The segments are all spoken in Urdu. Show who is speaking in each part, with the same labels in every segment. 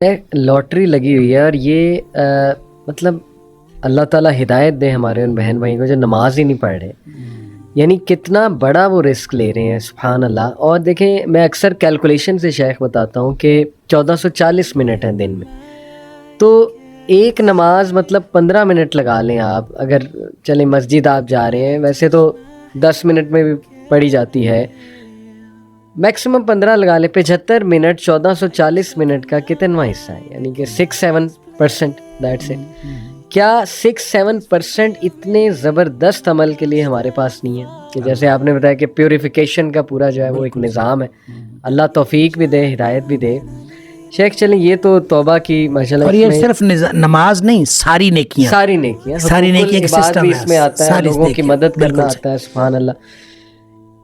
Speaker 1: لوٹری لگی ہوئی ہے اور یہ مطلب اللہ تعالیٰ ہدایت دے ہمارے ان بہن بھائی کو جو نماز ہی نہیں پڑھ رہے، یعنی کتنا بڑا وہ رسک لے رہے ہیں، سبحان اللہ۔ اور دیکھیں، میں اکثر کیلکولیشن سے شیخ بتاتا ہوں کہ 1440 منٹ ہیں دن میں، تو ایک نماز مطلب 15 منٹ لگا لیں آپ، اگر چلیں مسجد آپ جا رہے ہیں، ویسے تو 10 منٹ میں بھی پڑھی جاتی ہے، میکسیمم 15 لگا لیں، 75 منٹ 1440 منٹ کا کتنواں حصہ ہے، یعنی کہ 6-7%، دیٹس اٹ۔ کیا 6-7% اتنے زبردست عمل کے لیے ہمارے پاس نہیں ہے کہ جیسے آپ نے بتایا کہ پیوریفیکیشن کا پورا جو ہے وہ ایک نظام ہے، اللہ توفیق بھی دے، ہدایت بھی دے۔ شیخ چلیں، یہ تو توبہ کی ماشاءاللہ،
Speaker 2: اور یہ صرف نماز نہیں، ساری نیکیاں،
Speaker 1: ساری نیکیاں،
Speaker 2: ساری نیکی ایک سسٹم
Speaker 1: بھی اس میں آتا ہے، لوگوں کی مدد کرنا آتا ہے، سبحان اللہ۔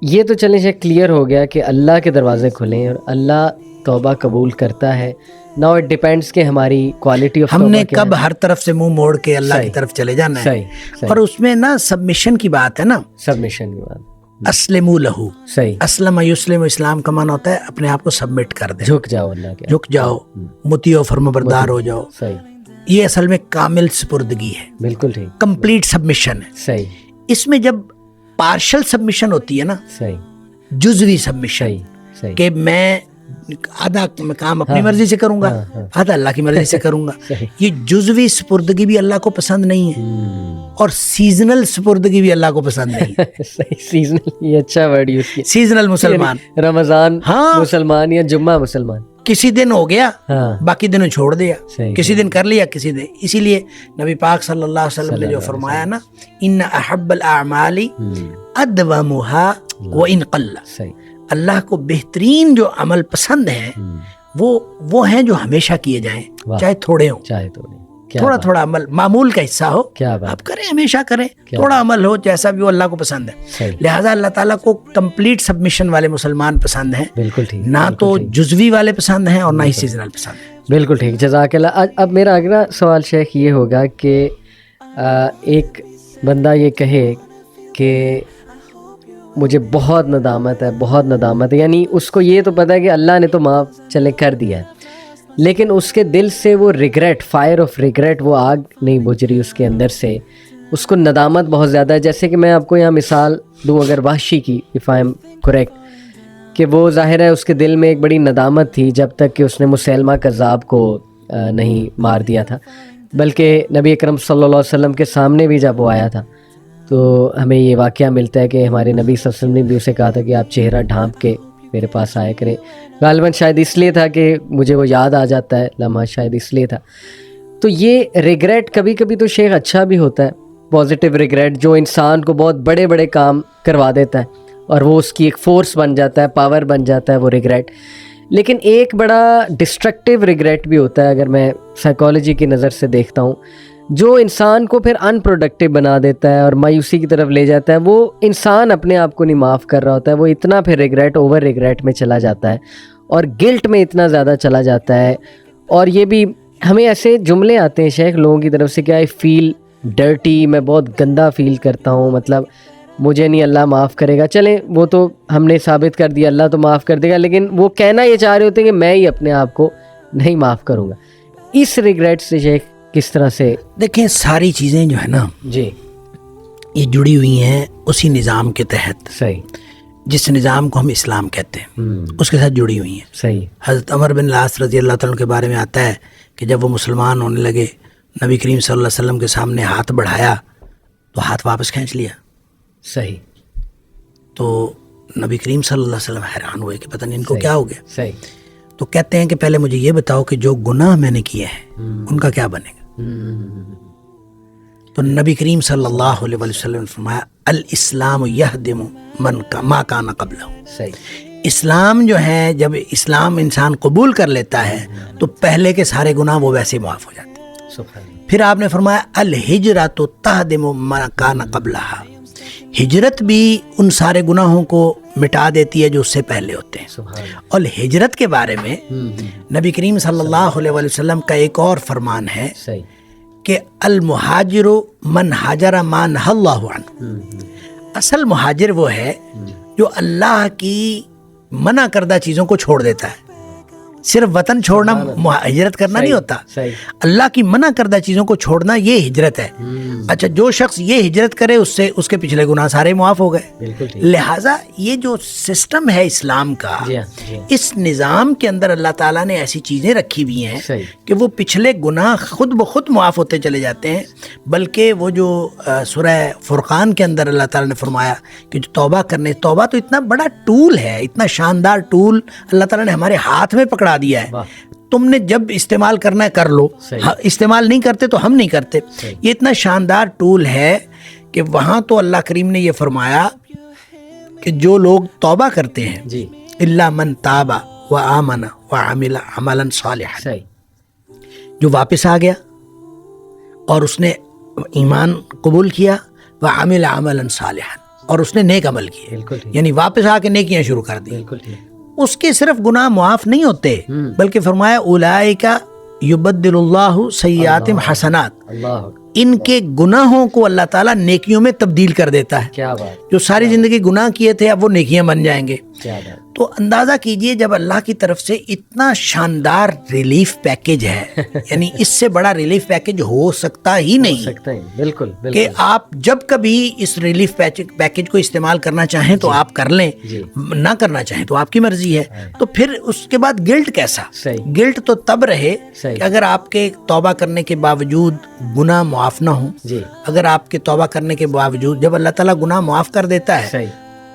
Speaker 1: یہ تو چلیں شیخ کلیئر ہو گیا کہ اللہ کے دروازے کھلیں اور اللہ توبہ قبول کرتا ہے۔ ناؤ اٹ ڈیپینڈس کہ ہماری کوالٹی آف
Speaker 2: ہم نے کب ہر طرف سے منہ موڑ کے اللہ کی طرف چلے جانا ہے۔ اور اس میں نا سبمیشن کی بات ہے نا،
Speaker 1: سبمیشن کی بات،
Speaker 2: اسلموا لہو،
Speaker 1: صحیح،
Speaker 2: اسلم یسلم، اسلام کا معنی ہوتا ہے اپنے آپ کو سبمٹ کر دے،
Speaker 1: جھک جاؤ اللہ کے،
Speaker 2: جھک جاؤ، مطیع و فرمانبردار ہو جاؤ۔
Speaker 1: صحیح،
Speaker 2: یہ اصل میں کامل سپردگی ہے،
Speaker 1: بالکل ٹھیک،
Speaker 2: کمپلیٹ سبمیشن ہے۔
Speaker 1: صحیح،
Speaker 2: اس میں جب پارشل سبمیشن ہوتی ہے نا،
Speaker 1: صحیح،
Speaker 2: جزوی سبمیشن،
Speaker 1: صحیح،
Speaker 2: کہ میں آدھا کام اپنی مرضی سے کروں گا، آدھا اللہ کی مرضی سے کروں گا، یہ جزوی سپردگی بھی اللہ کو پسند نہیں ہے، اور سیزنل سپردگی بھی اللہ کو پسند نہیں ہے۔
Speaker 1: صحیح، سیزنل، یہ اچھا ورڈ یوز کیا،
Speaker 2: سیزنل مسلمان،
Speaker 1: رمضان مسلمان یا جمعہ مسلمان،
Speaker 2: کسی دن ہو گیا باقی دنوں چھوڑ دیا، کسی دن کر لیا کسی دن۔ اسی لیے نبی پاک صلی اللہ علیہ وسلم نے جو فرمایا نا، ان احب الاعمال ادومها وان قل، اللہ کو بہترین جو عمل پسند ہیں وہ ہیں جو ہمیشہ کیے جائیں، چاہے تھوڑے ہوں،
Speaker 1: چاہے تھوڑے،
Speaker 2: تھوڑا تھوڑا عمل معمول کا حصہ ہو، آپ کریں، ہمیشہ کریں، تھوڑا عمل ہو، جیسا بھی وہ اللہ کو پسند ہے۔ لہٰذا اللہ تعالیٰ کو کمپلیٹ سبمیشن والے مسلمان پسند ہیں،
Speaker 1: بالکل ٹھیک،
Speaker 2: نہ تو جزوی والے پسند ہیں اور نہ ہی سیزنل پسند ہیں۔
Speaker 1: بالکل ٹھیک، جزاک اللہ۔ اب میرا اگلا سوال شیخ یہ ہوگا کہ ایک بندہ یہ کہے کہ مجھے بہت ندامت ہے، بہت ندامت ہے، یعنی اس کو یہ تو پتہ ہے کہ اللہ نے تو معاف چلے کر دیا ہے، لیکن اس کے دل سے وہ ریگریٹ، فائر آف ریگریٹ، وہ آگ نہیں بجھ رہی اس کے اندر سے، اس کو ندامت بہت زیادہ ہے۔ جیسے کہ میں آپ کو یہاں مثال دوں اگر وحشی کی، اف آئی ایم کریکٹ، کہ وہ ظاہر ہے اس کے دل میں ایک بڑی ندامت تھی جب تک کہ اس نے مسیلمہ کذاب کو نہیں مار دیا تھا، بلکہ نبی اکرم صلی اللہ علیہ وسلم کے سامنے بھی جب وہ آیا تھا تو ہمیں یہ واقعہ ملتا ہے کہ ہمارے نبی صلی اللہ علیہ وسلم نے بھی اسے کہا تھا کہ آپ چہرہ ڈھانپ کے میرے پاس آیا کریں، غالباً شاید اس لیے تھا کہ مجھے وہ یاد آ جاتا ہے لمحہ، شاید اس لیے تھا۔ تو یہ ریگریٹ کبھی کبھی تو شیخ اچھا بھی ہوتا ہے، پازیٹیو ریگریٹ، جو انسان کو بہت بڑے بڑے کام کروا دیتا ہے اور وہ اس کی ایک فورس بن جاتا ہے، پاور بن جاتا ہے وہ ریگریٹ۔ لیکن ایک بڑا ڈسٹرکٹیو ریگریٹ بھی ہوتا ہے، اگر میں سائیکالوجی کی نظر سے دیکھتا ہوں، جو انسان کو پھر ان پروڈکٹیو بنا دیتا ہے اور مایوسی کی طرف لے جاتا ہے۔ وہ انسان اپنے آپ کو نہیں معاف کر رہا ہوتا ہے، وہ اتنا پھر ریگریٹ، اوور ریگریٹ میں چلا جاتا ہے اور گلٹ میں اتنا زیادہ چلا جاتا ہے۔ اور یہ بھی ہمیں ایسے جملے آتے ہیں شیخ لوگوں کی طرف سے کہ آئی فیل ڈرٹی، میں بہت گندا فیل کرتا ہوں، مطلب مجھے نہیں اللہ معاف کرے گا۔ چلیں وہ تو ہم نے ثابت کر دیا اللہ تو معاف کر دے گا، لیکن وہ کہنا یہ چاہ رہے ہوتے ہیں کہ میں ہی اپنے آپ کو نہیں معاف کروں گا۔ اس ریگریٹ سے شیخ کس طرح سے؟
Speaker 2: دیکھیں، ساری چیزیں جو ہے نا
Speaker 1: جی،
Speaker 2: یہ جڑی ہوئی ہیں اسی نظام کے تحت،
Speaker 1: صحیح،
Speaker 2: جس نظام کو ہم اسلام کہتے ہیں، اس کے ساتھ جڑی ہوئی ہیں۔
Speaker 1: صحیح۔
Speaker 2: حضرت عمر بن العاص رضی اللہ تعالیٰ کے بارے میں آتا ہے کہ جب وہ مسلمان ہونے لگے، نبی کریم صلی اللہ علیہ وسلم کے سامنے ہاتھ بڑھایا تو ہاتھ واپس کھینچ لیا۔
Speaker 1: صحیح۔
Speaker 2: تو نبی کریم صلی اللہ علیہ وسلم حیران ہوئے کہ پتہ نہیں ان کو کیا ہو گیا۔
Speaker 1: صحیح۔
Speaker 2: تو کہتے ہیں کہ پہلے مجھے یہ بتاؤ کہ جو گناہ میں نے کیے ہیں ان کا کیا بنے گا؟ تو نبی کریم صلی اللہ علیہ وسلم نے فرمایا الاسلام یہدم ما کان قبلہ۔
Speaker 1: صحیح۔
Speaker 2: اسلام جو ہے، جب اسلام انسان قبول کر لیتا ہے تو پہلے کے سارے گناہ وہ ویسے معاف ہو جاتے ہیں۔ پھر آپ نے فرمایا الہجرۃ تہدم ما کان قبلہا، ہجرت بھی ان سارے گناہوں کو مٹا دیتی ہے جو اس سے پہلے ہوتے ہیں۔ اور ہجرت کے بارے میں نبی کریم صلی اللہ علیہ وسلم کا ایک اور فرمان ہے کہ المہاجر من ہاجر ما نہی اللہ عنہ، اصل مہاجر وہ ہے جو اللہ کی منع کردہ چیزوں کو چھوڑ دیتا ہے۔ صرف وطن چھوڑنا ہجرت کرنا نہیں ہوتا. اللہ کی منع کردہ چیزوں کو چھوڑنا یہ ہجرت ہے. اچھا جو شخص یہ ہجرت کرے اس کے پچھلے گناہ سارے معاف ہو گئے. لہٰذا یہ جو سسٹم ہے اسلام کا, اس نظام کے اندر اللہ تعالیٰ نے ایسی چیزیں رکھی ہوئی ہیں کہ وہ پچھلے گناہ خود بخود معاف ہوتے چلے جاتے ہیں. بلکہ وہ جو سورہ فرقان کے اندر اللہ تعالیٰ نے فرمایا کہ جو توبہ تو اتنا بڑا ٹول ہے, اتنا شاندار ٹول اللہ تعالیٰ نے ہمارے ہاتھ میں پکڑا دیا ہے. تم نے جب استعمال کرنا ہے کر لو, استعمال نہیں کرتے تو ہم نہیں کرتے. یہ اتنا شاندار ٹول ہے کہ وہاں تو اللہ کریم نے یہ فرمایا کہ جو لوگ توبہ کرتے ہیں الا من تاب وآمن وعمل عملا صالحا, جو واپس آ گیا اور اس نے ایمان قبول کیا, وعمل عملا صالحا, اور اس نے نیک عمل کیے, یعنی واپس آ کے نیکیاں شروع کر دی, اس کے صرف گناہ معاف نہیں ہوتے بلکہ فرمایا اولئک یبدل اللہ سیئاتہم حسنات, ان کے گناہوں کو اللہ تعالیٰ نیکیوں میں تبدیل کر دیتا ہے.
Speaker 1: کیا بات,
Speaker 2: جو ساری زندگی گناہ کیے تھے اب وہ نیکیاں بن جائیں گے. تو اندازہ کیجئے جب اللہ کی طرف سے اتنا شاندار ریلیف پیکیج ہے, یعنی اس سے بڑا ریلیف پیکیج ہو سکتا ہی نہیں.
Speaker 1: بالکل
Speaker 2: کہ آپ جب کبھی اس ریلیف پیکیج کو استعمال کرنا چاہیں تو آپ کر لیں, نہ کرنا چاہیں تو آپ کی مرضی ہے. تو پھر اس کے بعد گلٹ کیسا؟ گلٹ تو تب رہے کہ اگر آپ کے توبہ کرنے کے باوجود گناہ معاف نہ ہوں. اگر آپ کے توبہ کرنے کے باوجود جب اللہ تعالیٰ گناہ معاف کر دیتا ہے,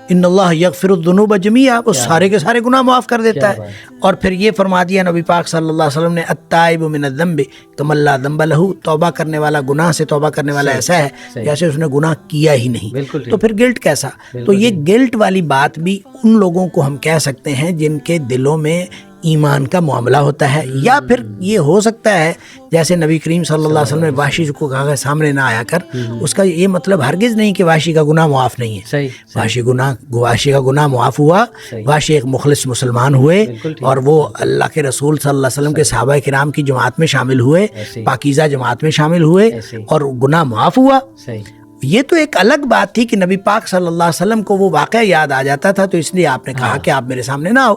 Speaker 2: ان اللہ یغفر الذنوب جمیعا, وہ سارے کے سارے گناہ معاف کر دیتا ہے. اور پھر یہ فرما دیا نبی پاک صلی اللہ علیہ وسلم نے, التائب من الذنب کمن لا ذنب لہ, توبہ کرنے والا گناہ سے توبہ کرنے والا ایسا ہے جیسے اس نے گناہ کیا ہی نہیں. تو پھر گلٹ کیسا؟ تو یہ گلٹ والی بات بھی ان لوگوں کو ہم کہہ سکتے ہیں جن کے دلوں میں ایمان کا معاملہ ہوتا ہے. یا پھر یہ ہو سکتا ہے جیسے نبی کریم صلی اللہ علیہ وسلم نے وحشی کو کہا سامنے نہ آیا کر, اس کا یہ مطلب ہرگز نہیں کہ وحشی کا گناہ معاف نہیں ہے. وحشی کا گناہ معاف ہوا, وحشی ایک مخلص مسلمان ہوئے اور وہ اللہ کے رسول صلی اللہ علیہ وسلم کے صحابہ کرام کی جماعت میں شامل ہوئے, پاکیزہ جماعت میں شامل ہوئے اور گناہ معاف ہوا. یہ تو ایک الگ بات تھی کہ نبی پاک صلی اللہ علیہ وسلم کو وہ واقعہ یاد آ جاتا تھا تو اس لیے آپ نے کہا کہ آپ میرے سامنے نہ آؤ.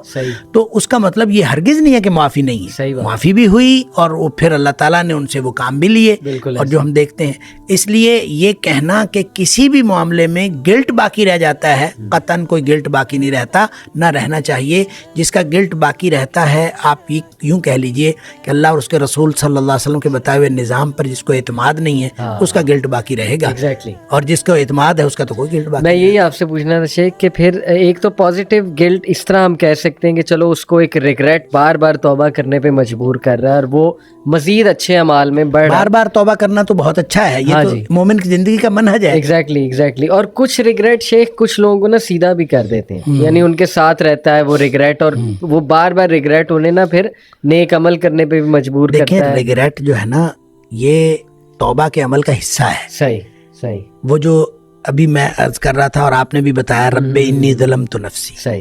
Speaker 2: تو اس کا مطلب یہ ہرگز نہیں ہے کہ معافی نہیں ہے, معافی بھی ہوئی اور وہ پھر اللہ تعالیٰ نے ان سے وہ کام بھی لیے اور جو ہم دیکھتے ہیں. اس لیے یہ کہنا کہ کسی بھی معاملے میں گلٹ باقی رہ جاتا ہے, قطعاً کوئی گلٹ باقی نہیں رہتا, نہ رہنا چاہیے. جس کا گلٹ باقی رہتا ہے آپ یوں کہہ لیجئے کہ اللہ اور اس کے رسول صلی اللہ علیہ وسلم کے بتائے ہوئے نظام پر جس کو اعتماد نہیں ہے اس کا گلٹ باقی رہے گا, اور جس کو اعتماد ہے اس کا تو کوئی گلٹ باقی.
Speaker 1: میں یہی آپ سے پوچھنا تھا شیخ کہ پھر ایک تو پازیٹیو گلٹ اس طرح ہم کہہ سکتے ہیں کہ چلو اس کو ایک ریگریٹ بار بار توبہ کرنے پہ مجبور کر رہا ہے اور وہ مزید اچھے اعمال میں بار بار
Speaker 2: توبہ کرنا تو بہت اچھا ہے, یہ تو مومن کی زندگی کا منہج ہے.
Speaker 1: ایگزیکٹلی. اور کچھ ریگریٹ شیخ کچھ لوگوں کو نا سیدھا بھی کر دیتے ہیں, یعنی ان کے ساتھ رہتا ہے وہ ریگریٹ اور وہ بار بار ریگریٹ انہیں نا پھر نیک عمل کرنے پہ بھی مجبور کرتا ہے.
Speaker 2: ریگریٹ جو ہے نا یہ توبہ کے عمل کا حصہ ہے.
Speaker 1: صحیح.
Speaker 2: وہ جو ابھی میں عرض کر رہا تھا اور آپ نے بھی بتایا, رب انی ظلمت نفسی,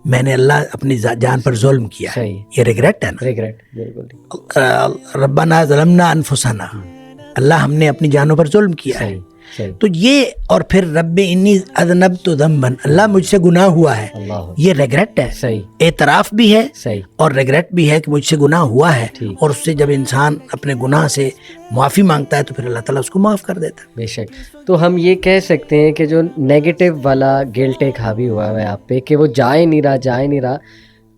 Speaker 2: میں نے اللہ اپنی جان پر ظلم کیا, یہ ریگریٹ ہے نا. ریگریٹ ربنا ظلمنا انفسنا, اللہ ہم نے اپنی جانوں پر ظلم کیا ہے. تو یہ اور پھر رب انی اذنبت ذنبا, اللہ مجھ سے گناہ ہوا ہے, یہ ریگریٹ ہے. اعتراف بھی ہے اور ریگریٹ بھی ہے کہ مجھ سے گناہ ہوا ہے, اور اس سے جب انسان اپنے گناہ سے معافی مانگتا ہے تو پھر اللہ تعالیٰ اس کو معاف کر دیتا ہے.
Speaker 1: بے شک. تو ہم یہ کہہ سکتے ہیں کہ جو نیگیٹو والا گلٹ ایک حاوی ہوا ہے آپ پہ کہ وہ جائے نہیں رہا,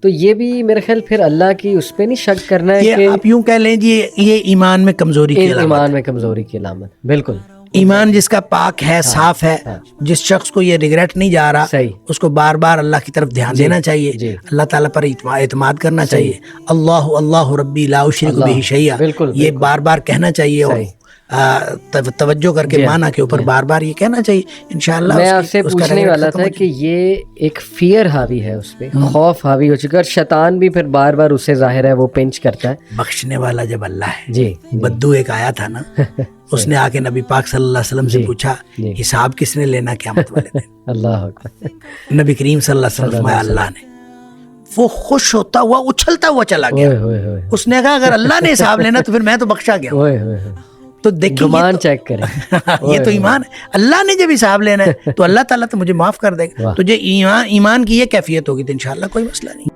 Speaker 1: تو یہ بھی میرے خیال پھر اللہ کی اس پہ نہیں شک کرنا ہے کہ
Speaker 2: آپ یوں کہہ لیں جی یہ ایمان میں کمزوری
Speaker 1: کی علامت. بالکل.
Speaker 2: ایمان جس کا پاک ہے, صاف ہے, جس شخص کو یہ ریگریٹ نہیں جا رہا, اس کو بار بار اللہ کی طرف دھیان دینا چاہیے, اللہ تعالیٰ پر اعتماد کرنا چاہیے. اللہ ربی لا اشرک بہ شیئا, یہ بار بار کہنا چاہیے اور توجہ کر کے معنی کے اوپر بار بار یہ کہنا چاہیے. انشاءاللہ
Speaker 1: میں آپ سے پوچھنے والا تھا کہ یہ ایک فیئر حاوی ہے اس پہ, خوف حاوی ہو چکا, اور شیطان بھی پھر بار بار اسے ظاہر ہے وہ پنچ کرتا ہے.
Speaker 2: بخشنے والا جب اللہ ہے. بدو ایک آیا تھا نا, اس نے آ کے نبی پاک صلی اللہ علیہ وسلم سے پوچھا حساب کس نے لینا قیامت والے دن.
Speaker 1: اللہ اکبر.
Speaker 2: نبی کریم صلی اللہ علیہ وسلم فرمایا اللہ نے. وہ خوش ہوتا ہوا اچھلتا ہوا چلا گیا. اس نے کہا اگر اللہ نے حساب لینا تو پھر میں تو بخشا گیا. تو دیکھیں
Speaker 1: ایمان چیک کریں,
Speaker 2: یہ تو ایمان ہے. اللہ نے جب حساب لینا ہے تو اللہ تعالیٰ تو مجھے معاف کر دے گا. تو جو ایمان کی یہ کیفیت ہوگی تو انشاءاللہ کوئی مسئلہ نہیں.